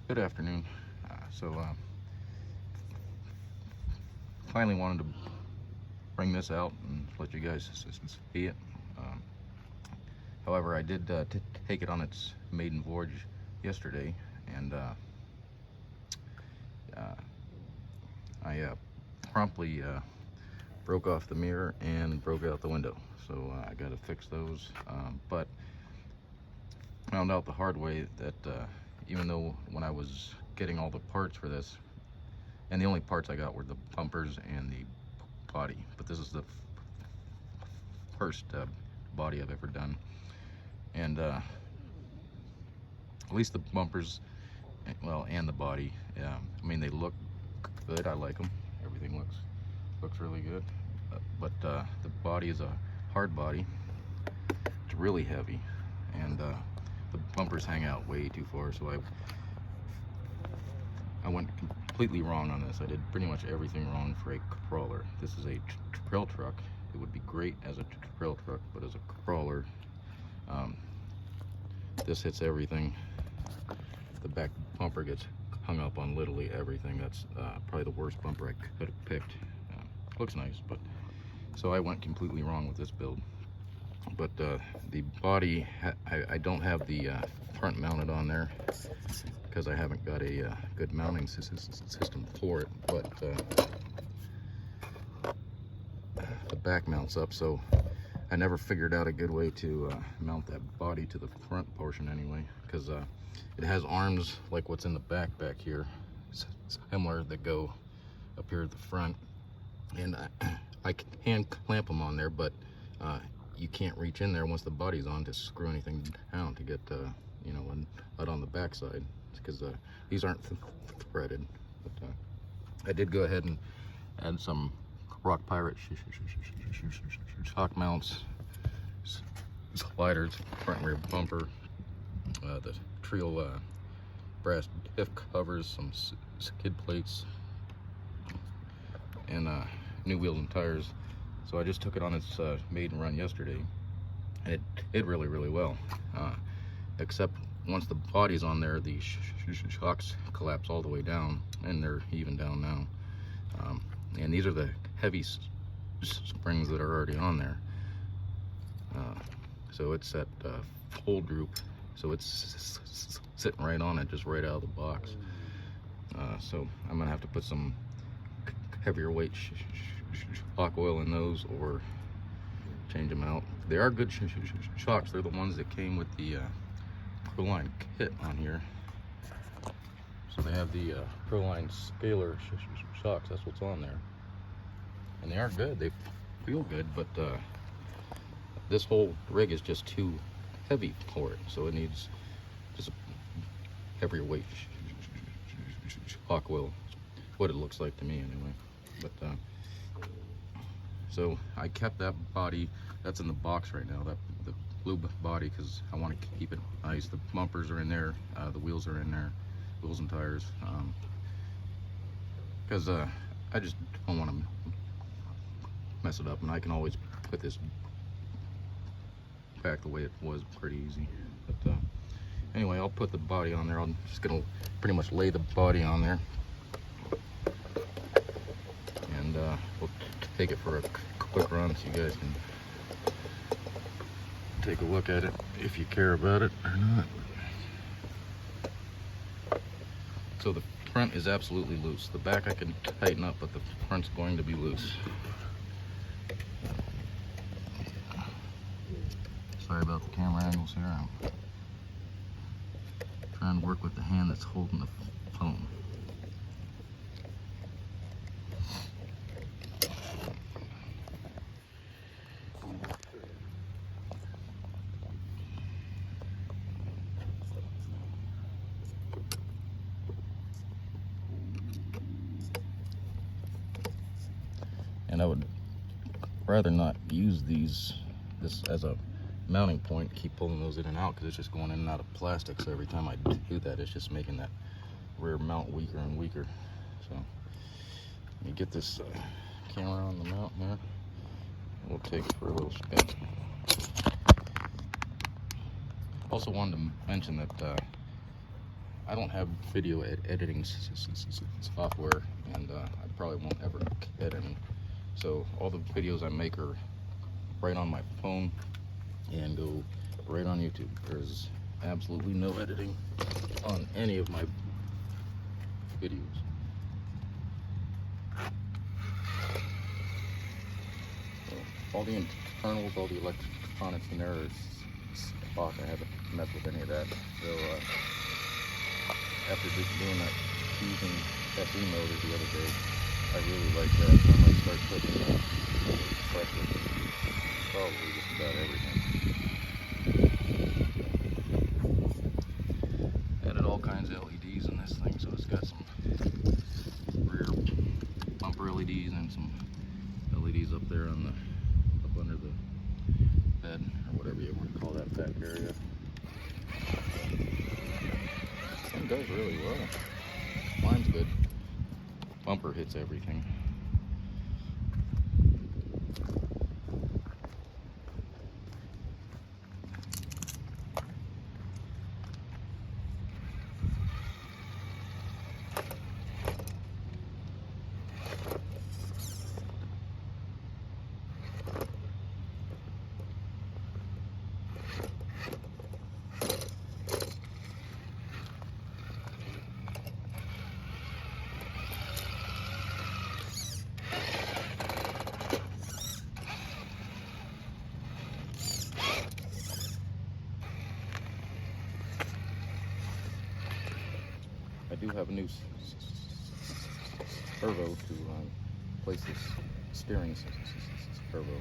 Good afternoon. Finally wanted to bring this out and let you guys see it. Um, However, I did take it on its maiden voyage yesterday, and I promptly broke off the mirror and broke out the window. So I got to fix those. But found out the hard way that even though when I was getting all the parts for this, and the only parts I got were the bumpers and the body, but this is the first body I've ever done, and at least the bumpers, well, and the body, I mean, they look good. I like them. Everything looks really good, but the body is a hard body. It's really heavy, and the bumpers hang out way too far, so I went completely wrong on this. I did pretty much everything wrong for a crawler. This is a trail truck. It would be great as a trail truck, but as a crawler, this hits everything. The back bumper gets hung up on literally everything. That's probably the worst bumper I could have picked. Looks nice, but so I went completely wrong with this build. But the body, I don't have the front mounted on there because I haven't got a good mounting system for it, but the back mounts up, so I never figured out a good way to mount that body to the front portion anyway, because it has arms like what's in the back here, similar, that go up here at the front, and I can clamp them on there, but you can't reach in there once the body's on to screw anything down to get you know, out on the back side, because these aren't threaded. But I did go ahead and add some Rock Pirate shock mounts, sliders, front and rear bumper, the Trio brass diff covers, some skid plates, and new wheels and tires. So I just took it on its maiden run yesterday, and it did really well, except once the body's on there, the shocks collapse all the way down, and they're even down now. And these are the heavy springs that are already on there. So it's at full droop, so it's sitting right on it, just right out of the box. So I'm gonna have to put some heavier weight shock oil in those, or change them out. They are good shocks. They're the ones that came with the Proline kit on here. So they have the Proline scalar shocks. That's what's on there, and they are good. They feel good, but this whole rig is just too heavy for it, so it needs just a heavier weight shock oil. What it looks like to me anyway. But so I kept that body that's in the box right now, the blue body, because I want to keep it nice. The bumpers are in there, the wheels are in there, wheels and tires, because I just don't want to mess it up, and I can always put this back the way it was pretty easy. But anyway, I'll put the body on there. I'm just gonna pretty much lay the body on there, and we'll take it for a quick run so you guys can take a look at it if you care about it or not. So the front is absolutely loose. The back I can tighten up, but the front's going to be loose. Sorry about the camera angles here. I'm trying to work with the hand that's holding the phone. And I would rather not use this as a mounting point, keep pulling those in and out, because it's just going in and out of plastic. So every time I do that, it's just making that rear mount weaker and weaker. So let me get this camera on the mount here. We'll take it for a little spin. Also wanted to mention that I don't have video editing software, and I probably won't ever get any. So all the videos I make are right on my phone and go right on YouTube. There's absolutely no editing on any of my videos. So all the internals, all the electronics in there are stock. I haven't messed with any of that. So after just doing that using FE motor the other day, I really like that. So I might start putting pressure probably just about everything. Added all kinds of LEDs in this thing, so it's got some rear bumper LEDs and some LEDs up there on the up under the bed or whatever you want to call that back area. It does really well. Mine's good. Bumper hits everything. I do have a new servo to place this steering servo,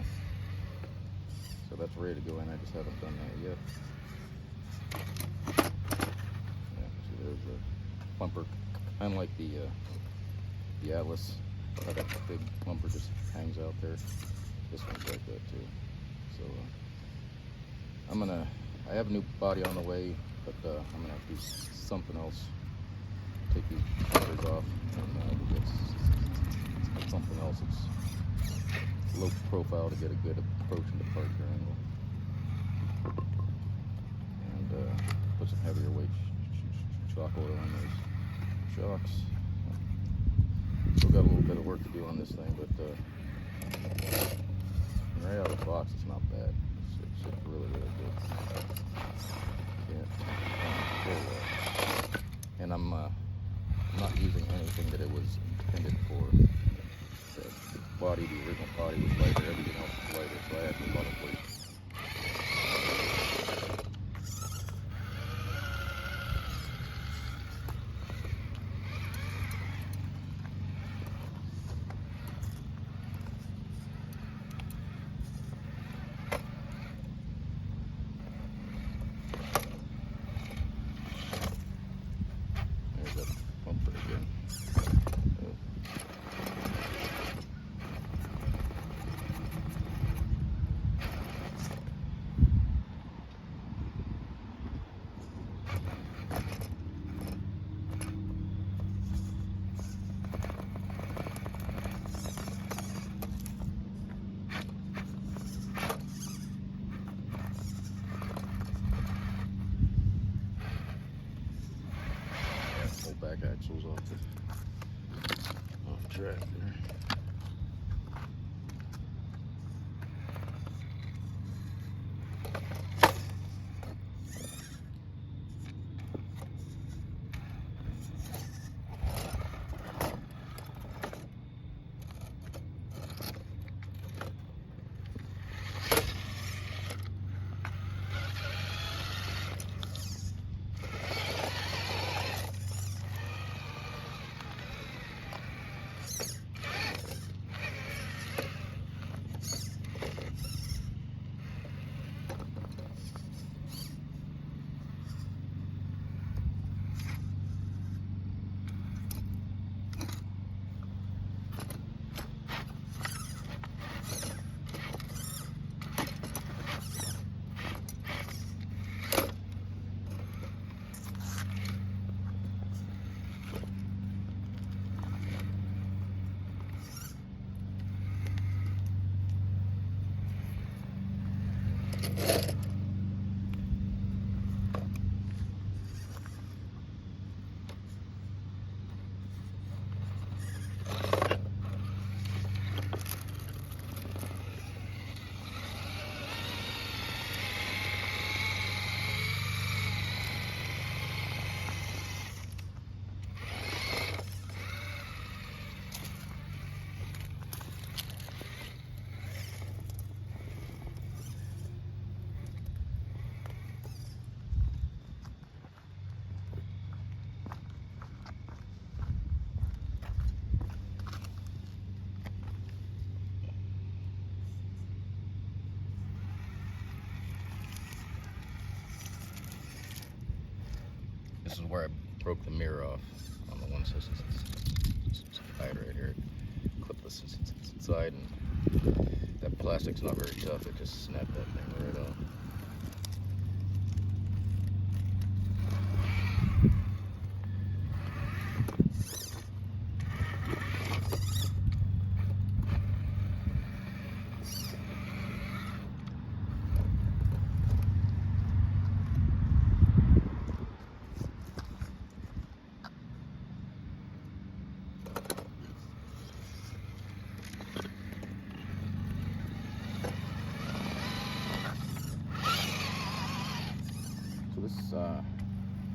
so that's ready to go in. I just haven't done that yet. Yeah, see, there's a bumper, kind of like the Atlas. That big bumper just hangs out there. This one's like that too. So I have a new body on the way, but I'm gonna have to do something else. Take these bumpers off and we'll get something else that's low profile to get a good approach and departure angle. And put some heavier weight shock oil on those shocks. Still got a little bit of work to do on this thing, but right out of the box it's not bad. It's really, really good. Yeah. And I'm not using anything that it was intended for. The body, the original body was lighter, everything else was lighter, so I had a lot of weight. Back axles off track there. where I broke the mirror off on the one side right here. Clip the side, and that plastic's not very tough. It just snapped that thing right off.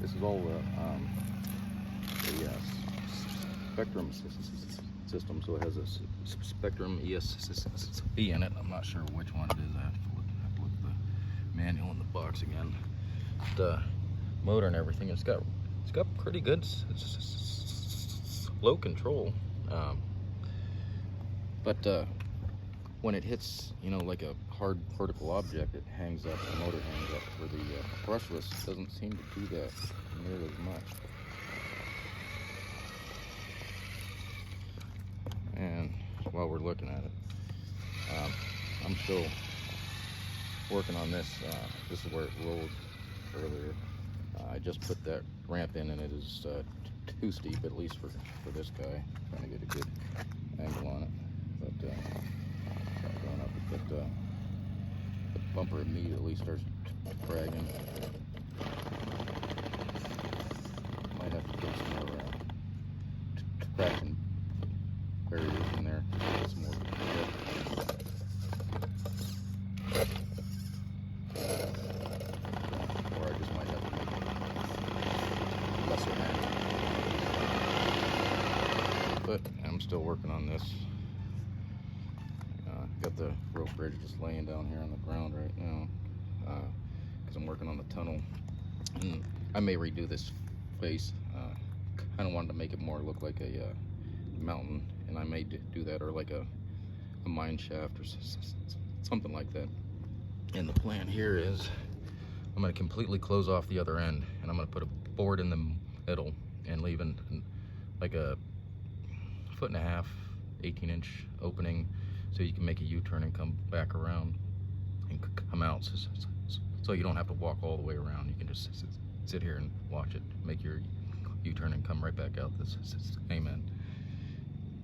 This is all the Spectrum system, so it has a Spectrum ESC in it. I'm not sure which one it is. I have to look at the manual in the box again. The motor and everything, it's got pretty good low control, but when it hits, you know, like a hard vertical object, it hangs up, the motor hangs up, where the brushless doesn't seem to do that nearly as much. And while we're looking at it, I'm still working on this. This is where it rolled earlier. I just put that ramp in, and it is too steep, at least for this guy. Trying to get a good angle on it, but going up, but the bumper immediately starts dragging. Might have to put some more traction barriers in there. Some more or I just might have to make it lesser hand. But I'm still working on this. Got the rope bridge just laying down here on the ground right now, because I'm working on the tunnel, and I may redo this face. Kind of wanted to make it more look like a mountain, and I may do that, or like a mine shaft or something like that. And the plan here is I'm going to completely close off the other end, and I'm going to put a board in the middle and leave like a 1.5 foot, 18-inch opening, so you can make a U-turn and come back around and come out, so you don't have to walk all the way around. You can just sit here and watch it make your U-turn and come right back out this same end.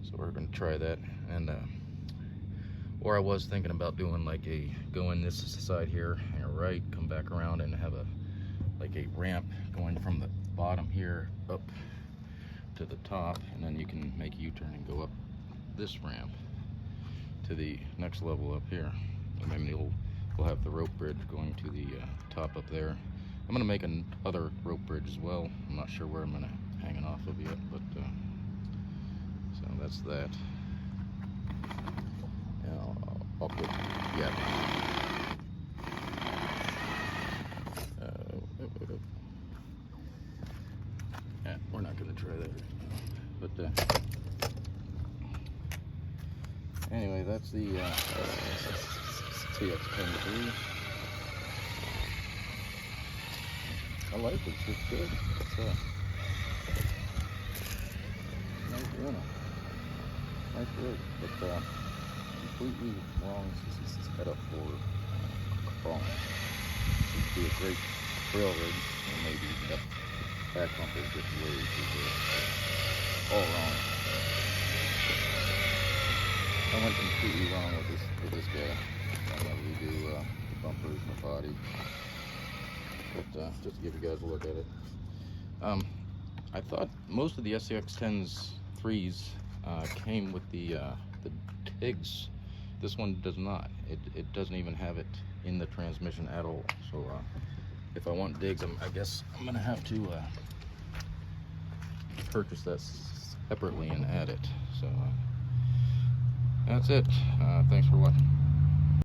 So we're going to try that. And or I was thinking about doing like go in this side here, hang a right, come back around, and have a ramp going from the bottom here up to the top, and then you can make a U-turn and go up this ramp to the next level up here. And then we'll have the rope bridge going to the top up there. I'm gonna make another rope bridge as well. I'm not sure where I'm gonna hang it off of yet, but so that's that. And I'll put, yeah. Yeah, we're not gonna try that right now, but anyway, that's the SXC10. I like it. It's good. It's nice runner. Nice rig, but completely wrong setup for crawling. It would be a great trail rig, and maybe that back bumper is just way too good. All wrong. I went completely wrong with this guy. I'm gonna redo the bumpers and the body. But just to give you guys a look at it. I thought most of the SXC10's 3s came with the TIGs. This one does not. It doesn't even have it in the transmission at all. So if I want digs, I guess I'm gonna have to purchase that separately and add it. So that's it. Thanks for watching.